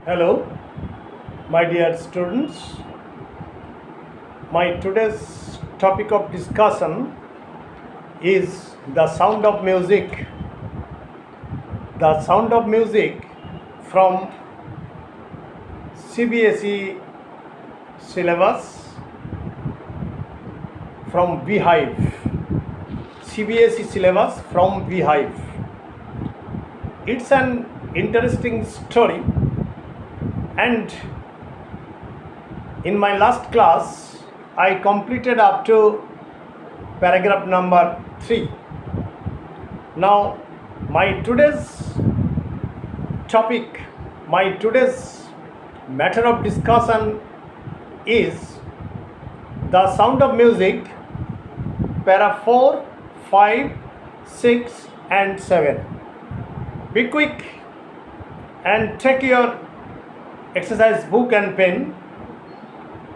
Hello, my dear students. My today's topic of discussion is the sound of music. The sound of music from CBSE syllabus from Beehive. CBSE syllabus from Beehive. It's an interesting story, and in my last class I completed up to paragraph number 3. Now my today's topic, my today's matter of discussion is the sound of music, para 4, 5, 6 and 7. Be quick and take your exercise book and pen,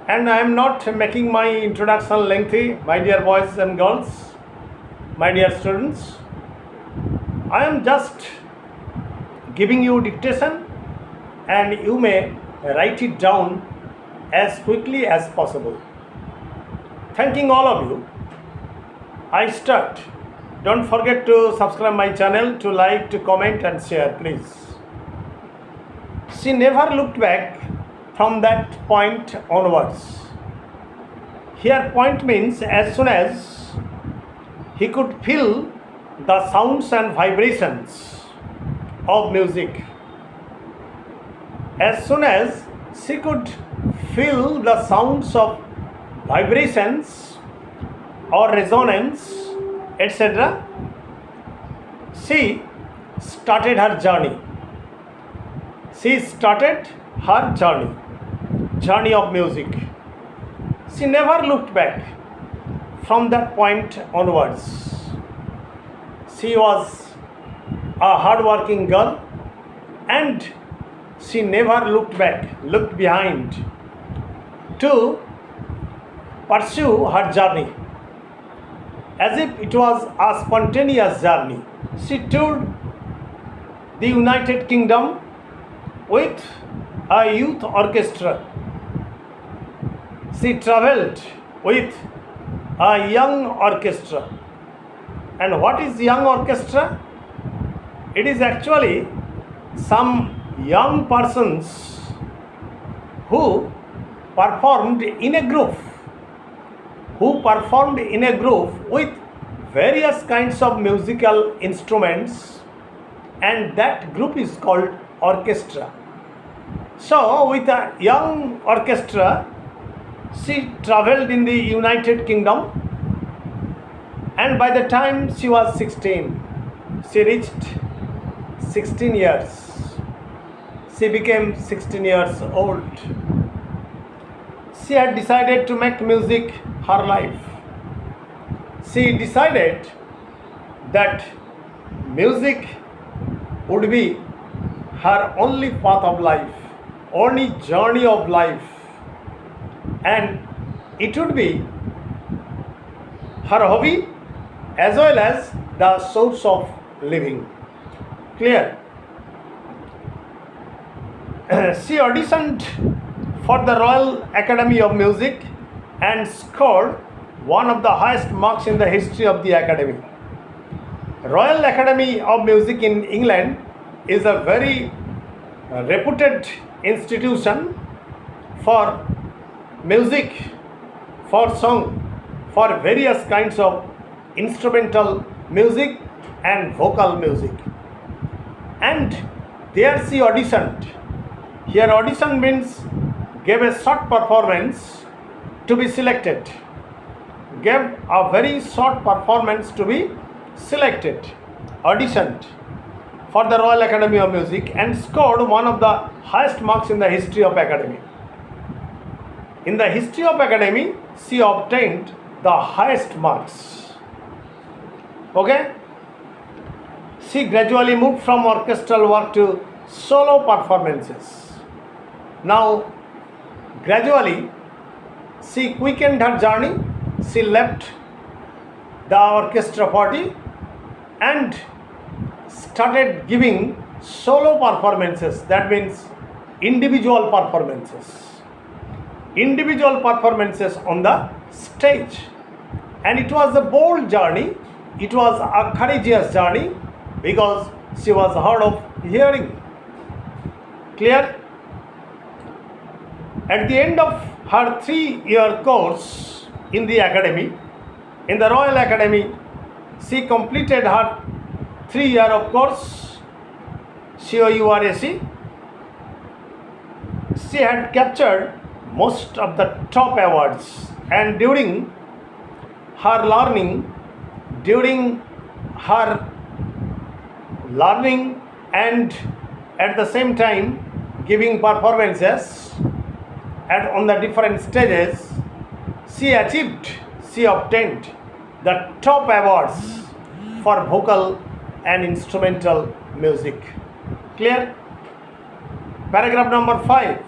and I am not making my introduction lengthy, my dear boys and girls, my dear students. I am just giving you dictation and you may write it down as quickly as possible. Thanking all of you, I start. Don't forget to subscribe my channel, to like, to comment and share, please. She never looked back from that point onwards. Here point means as soon as he could feel the sounds and vibrations of music. As soon as she could feel the sounds of vibrations or resonance, etc., she started her journey. She started her journey of music. She never looked back from that point onwards. She was a hard-working girl, and she never looked behind to pursue her journey. As if it was a spontaneous journey, she toured the United Kingdom with a youth orchestra. She travelled with a young orchestra. And what is young orchestra? It is actually some young persons who performed in a group, with various kinds of musical instruments, and that group is called orchestra. So with a young orchestra, she travelled in the United Kingdom, and by the time she was 16, she reached 16 years. She became 16 years old. She had decided to make music her life. She decided that music would be her only path of life, only journey of life, and it would be her hobby as well as the source of living. Clear? She auditioned for the Royal Academy of Music and scored one of the highest marks in the history of the Academy. Royal Academy of Music in England is a very reputed institution for music, for song, for various kinds of instrumental music and vocal music. And there she auditioned. Here audition means gave a short performance to be selected. Gave a very short performance to be selected. Auditioned for the Royal Academy of Music and scored one of the highest marks in the history of Academy. In the history of Academy, she obtained the highest marks. Okay? She gradually moved from orchestral work to solo performances. Now, gradually, she quickened her journey. She left the orchestra party and started giving solo performances. That means individual performances on the stage. And it was a bold journey, it was a courageous journey, because she was hard of hearing. Clear? At the end of her 3-year course in the academy, in the Royal Academy, she completed her 3-year of course, COURAC. She had captured most of the top awards, and during her learning and at the same time giving performances on the different stages, she obtained the top awards for vocal and instrumental music. Clear? Paragraph number 5.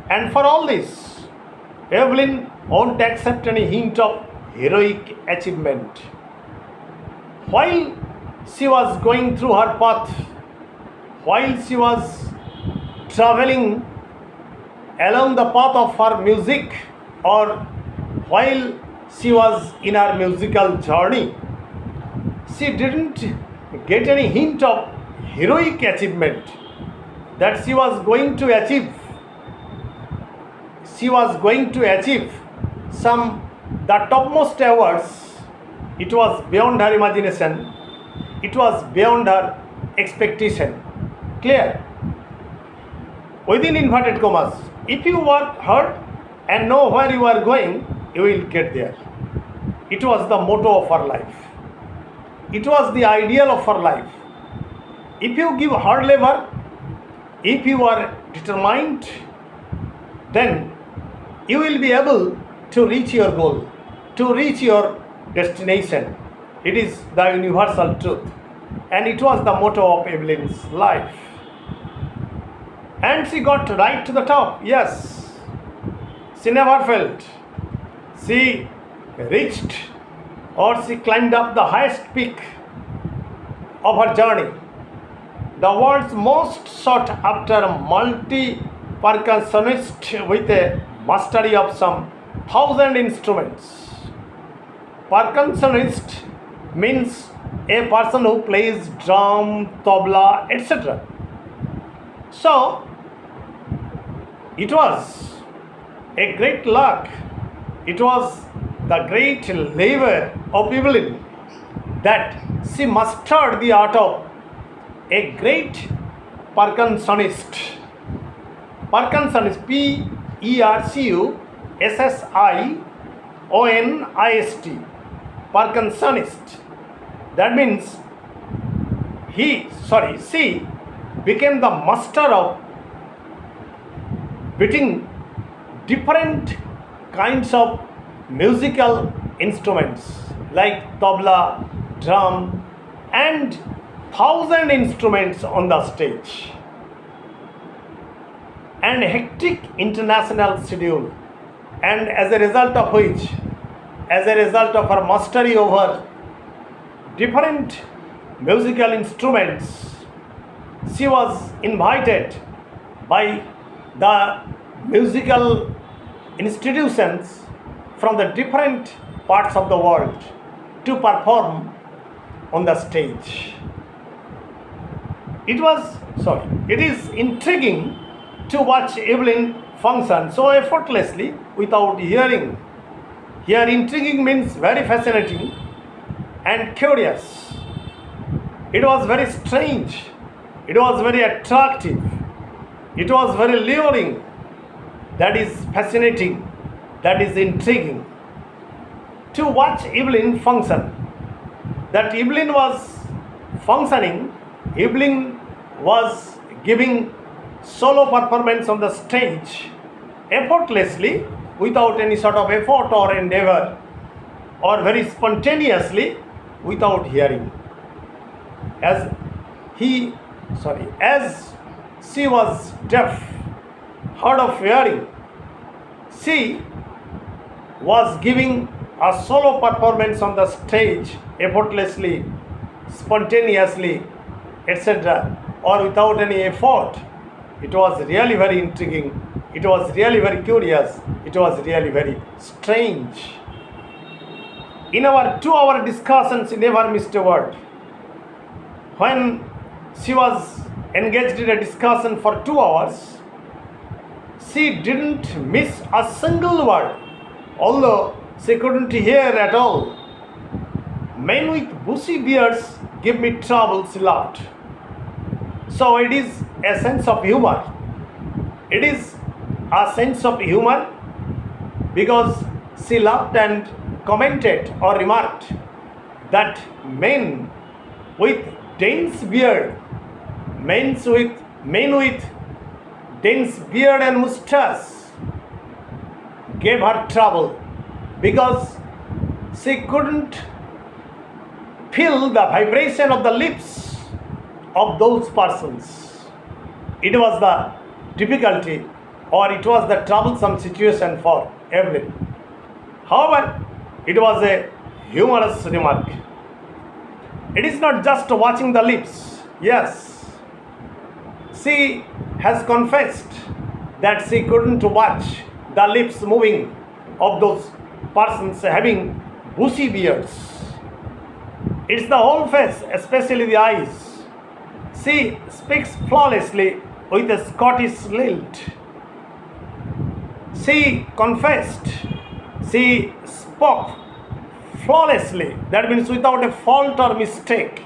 And for all this, Evelyn won't accept any hint of heroic achievement. While she was going through her path, while she was traveling along the path of her music, or while she was in her musical journey, she didn't get any hint of heroic achievement that she was going to achieve. She was going to achieve the topmost awards. It was beyond her imagination. It was beyond her expectation. Clear? Within inverted commas, if you work hard and know where you are going, you will get there. It was the motto of her life. It was the ideal of her life. If you give hard labor, if you are determined, then you will be able to reach your goal, to reach your destination. It is the universal truth, and it was the motto of Evelyn's life. And she got right to the top. Yes, she never failed. She reached, or she climbed up the highest peak of her journey, the world's most sought after multi-percussionist with a mastery of some 1,000 instruments. Percussionist means a person who plays drum, tabla, etc. So, it was a great luck, it was the great labor of Evelyn that she mastered the art of a great percussionist. Percussionist, Percussionist, percussionist. That means she became the master of beating different kinds of musical instruments like tabla, drum, and 1,000 instruments on the stage. And hectic international schedule, and as a result of her mastery over different musical instruments, she was invited by the musical institutions from the different parts of the world to perform on the stage. It is intriguing to watch Evelyn function so effortlessly without hearing. Here, intriguing means very fascinating and curious. It was very strange. It was very attractive. It was very luring. That is fascinating. That is intriguing. To watch Evelyn function. That Evelyn was functioning. Evelyn was giving solo performance on the stage effortlessly, without any sort of effort or endeavor, or very spontaneously without hearing. As she was deaf, hard of hearing, she was giving a solo performance on the stage effortlessly, spontaneously, etc., or without any effort, It was really very intriguing. It was really very curious. It was really very strange. In our 2 hour discussion, she never missed a word. When she was engaged in a discussion for 2 hours, she didn't miss a single word, although she couldn't hear at all. Men with bushy beards give me trouble, she laughed. So it is a sense of humor. It is a sense of humor because she laughed and commented or remarked that men with dense beard, men with dense beard and mustache gave her trouble because she couldn't feel the vibration of the lips of those persons. It was the difficulty or it was the troublesome situation for Evelyn. However, it was a humorous remark. It is not just watching the lips. Yes, she has confessed that she couldn't watch the lips moving of those persons having bushy beards. It's the whole face, especially the eyes. She speaks flawlessly with a Scottish lilt. She confessed, she spoke flawlessly, that means without a fault or mistake,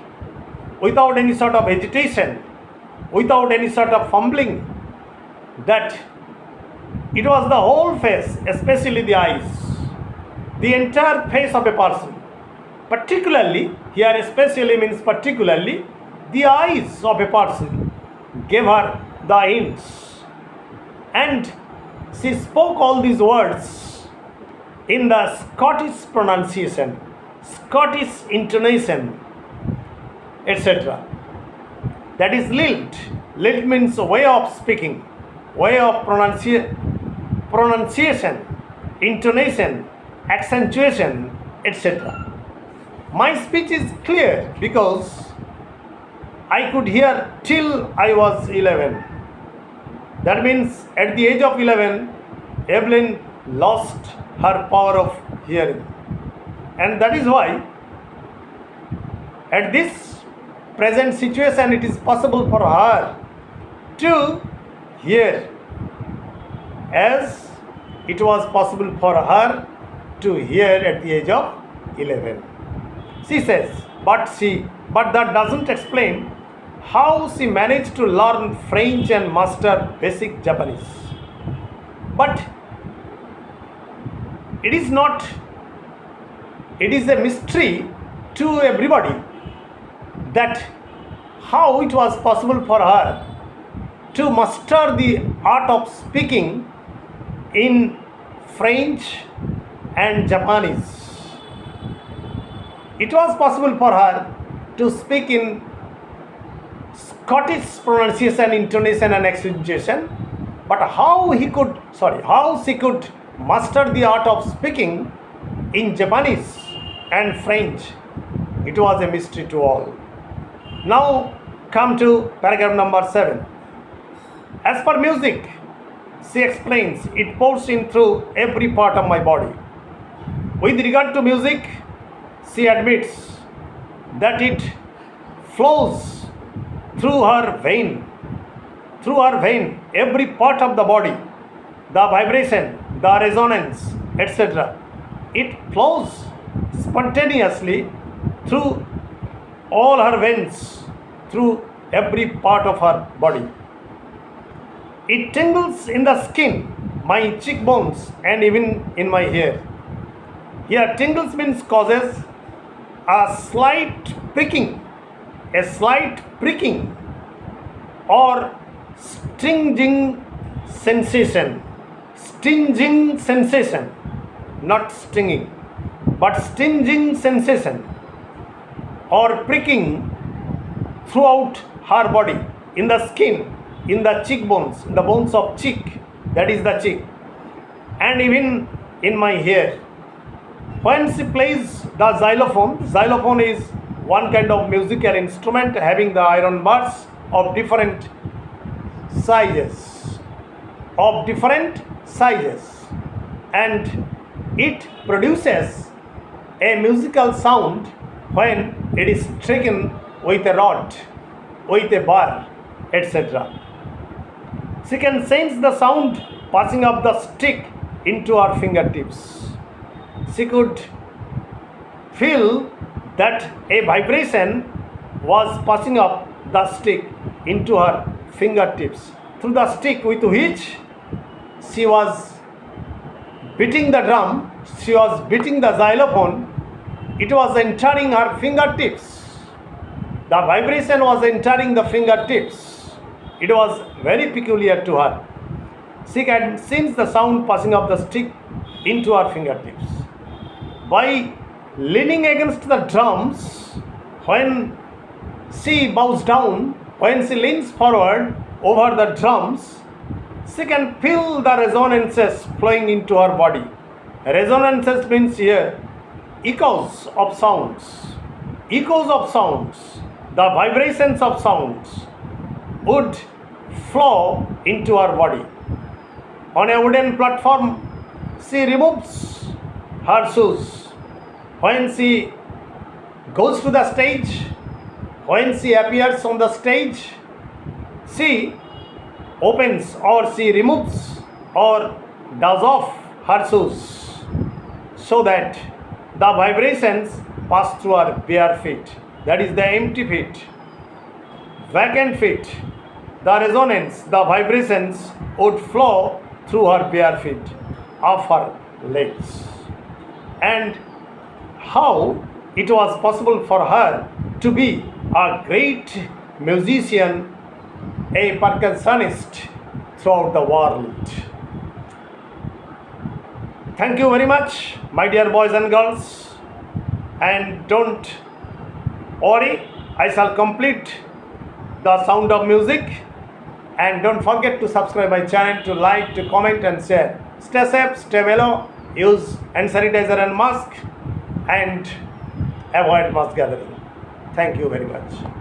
without any sort of hesitation, without any sort of fumbling, that it was the whole face, especially the eyes, the entire face of a person. Particularly, here especially means particularly, the eyes of a person gave her the hints. And she spoke all these words in the Scottish pronunciation, Scottish intonation, etc. That is lilt. Lilt means way of speaking, way of pronunciation, intonation, accentuation, etc. My speech is clear because I could hear till I was 11. That means at the age of 11, Evelyn lost her power of hearing. And that is why at this present situation it is possible for her to hear as it was possible for her to hear at the age of 11. She says, but that doesn't explain how she managed to learn French and master basic Japanese. But it is a mystery to everybody that how it was possible for her to master the art of speaking in French and Japanese. It was possible for her to speak in Scottish pronunciation, intonation and accentuation, but how she could master the art of speaking in Japanese and French, it was a mystery to all. Now come to paragraph number 7. As per music, she explains, it pours in through every part of my body. With regard to music, she admits that it flows through her vein, every part of the body, the vibration, the resonance, etc. It flows spontaneously through all her veins, through every part of her body. It tingles in the skin, my cheekbones, and even in my hair. Here, tingles means causes a slight pricking or stinging sensation, not stinging, but stinging sensation or pricking throughout her body, in the skin, in the cheekbones, in the bones of cheek, that is the cheek, and even in my hair. When she plays the xylophone is one kind of musical instrument having the iron bars of different sizes, and it produces a musical sound when it is stricken with a rod, with a bar, etc. She can sense the sound passing up the stick into her fingertips. She could feel that a vibration was passing up the stick into her fingertips through the stick with which she was beating the drum, she was beating the xylophone. It was entering her fingertips. The vibration was entering the fingertips. It was very peculiar to her. She can sense the sound passing up the stick into her fingertips. By leaning against the drums, when she bows down, when she leans forward over the drums, she can feel the resonances flowing into her body. Resonances means here echoes of sounds. Echoes of sounds, the vibrations of sounds would flow into her body. On a wooden platform, she removes her shoes. When she goes to the stage, when she appears on the stage, she opens or she removes or does off her shoes so that the vibrations pass through her bare feet. That is the empty feet, vacant feet. The resonance, the vibrations would flow through her bare feet, of her legs. And how it was possible for her to be a great musician, a percussionist throughout the world. Thank you very much, my dear boys and girls, and don't worry, I shall complete the sound of music, and don't forget to subscribe my channel, to like, to comment and share. Stay safe, stay well, use hand sanitizer and mask, and avoid mass gathering. Thank you very much.